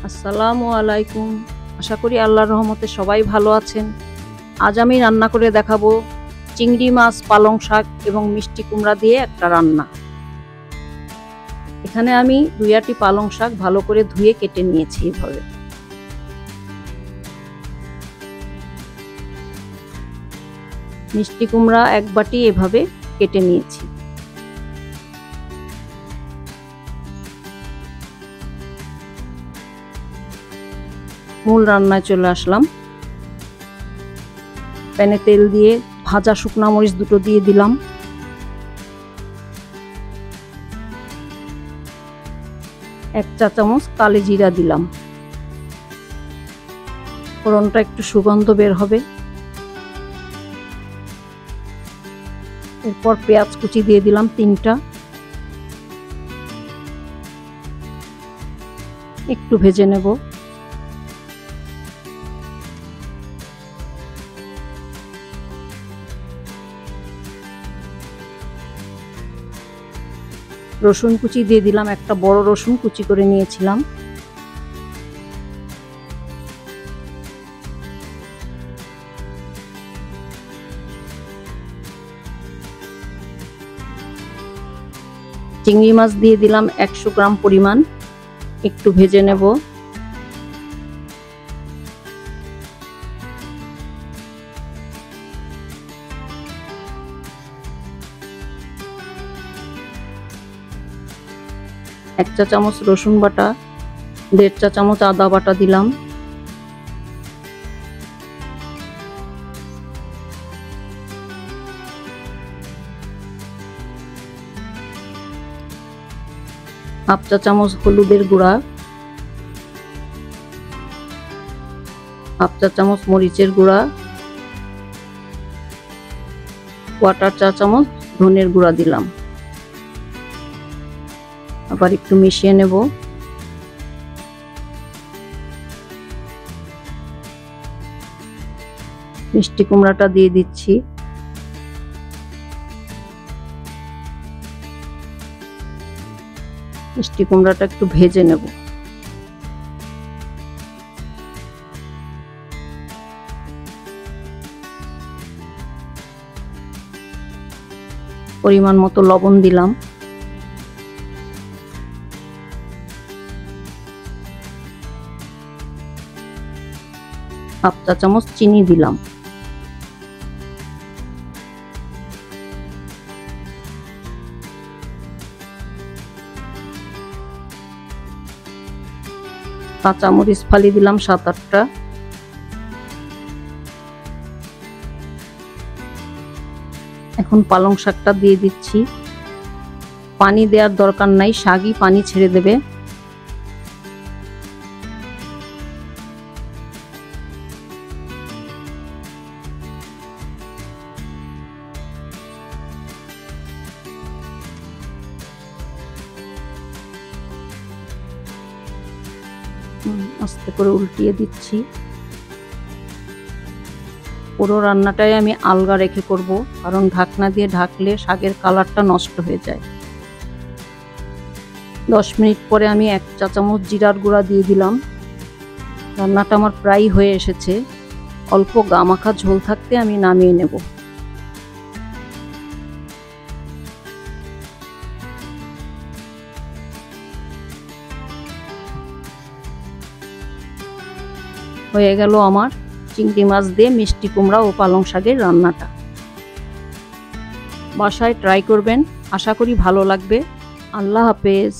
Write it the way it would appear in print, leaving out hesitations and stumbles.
আসসালামু আলাইকুম। আশা করি আল্লাহর রহমতে সবাই ভালো আছেন। আজ আমি রান্না করে দেখাবো চিংড়ি মাছ, পালং শাক এবং মিষ্টি কুমড়া দিয়ে একটা রান্না। এখানে আমি 2 আটি পালং শাক ভালো করে ধুয়ে কেটে নিয়েছি এভাবে। মিষ্টি কুমড়া 1 বাটি এভাবে কেটে নিয়েছি। মূল রান্নায় চলে আসলাম। প্যানে তেল দিয়ে ভাজা শুকনা মরিচ দুটো দিয়ে দিলাম। এক চা চামচ কালো জিরা দিলাম। ফোড়নটা একটু সুগন্ধ বের হবে। এরপর পেঁয়াজ কুচি দিয়ে দিলাম 3টা। একটু ভেজে নেব। রসুন কুচি দিয়ে দিলাম। একটা বড় রসুন কুচি করে নিয়েছিলাম। চিংড়ি মাছ দিয়ে দিলাম 100 গ্রাম পরিমাণ। একটু ভেজে নেব। এক চা চামচ রসুন বাটা, 1.5 চা চামচ আদা বাটা দিলাম। হাফ চা চামচ হলুদের গুঁড়া, হাফ চা চামচ মরিচের গুঁড়া, 1/4 চা চামচ ধনের গুঁড়া দিলাম। আবার একটু মিশিয়ে নেব। মিষ্টি কুমড়াটা দিয়ে দিচ্ছি। মিষ্টি কুমড়াটা একটু ভেজে নেব। পরিমাণ মতো লবণ দিলাম। হাফ চা চামচ চিনি দিলাম। কাঁচামরিচ ফালি দিলাম 7-8টা। এখন পালং শাকটা দিয়ে দিচ্ছি। পানি দেওয়ার দরকার নাই, শাকই পানি ছেড়ে দেবে। আস্তে করে উল্টিয়ে দিচ্ছি। পুরো রান্নাটাই আমি আলগা রেখে করব, কারণ ঢাকনা দিয়ে ঢাকলে শাকের কালারটা নষ্ট হয়ে যায়। 10 মিনিট পরে আমি 1 চা চামচ জিরার গুঁড়া দিয়ে দিলাম। রান্নাটা আমার প্রায় হয়ে এসেছে। অল্প গামাখা ঝোল থাকতে আমি নামিয়ে নেব। হয়ে গেল আমার চিংড়ি মাছ দিয়ে মিষ্টি কুমড়া ও পালং শাকের রান্নাটা। বাসায় ট্রাই করবেন, আশা করি ভালো লাগবে। আল্লাহ হাফেজ।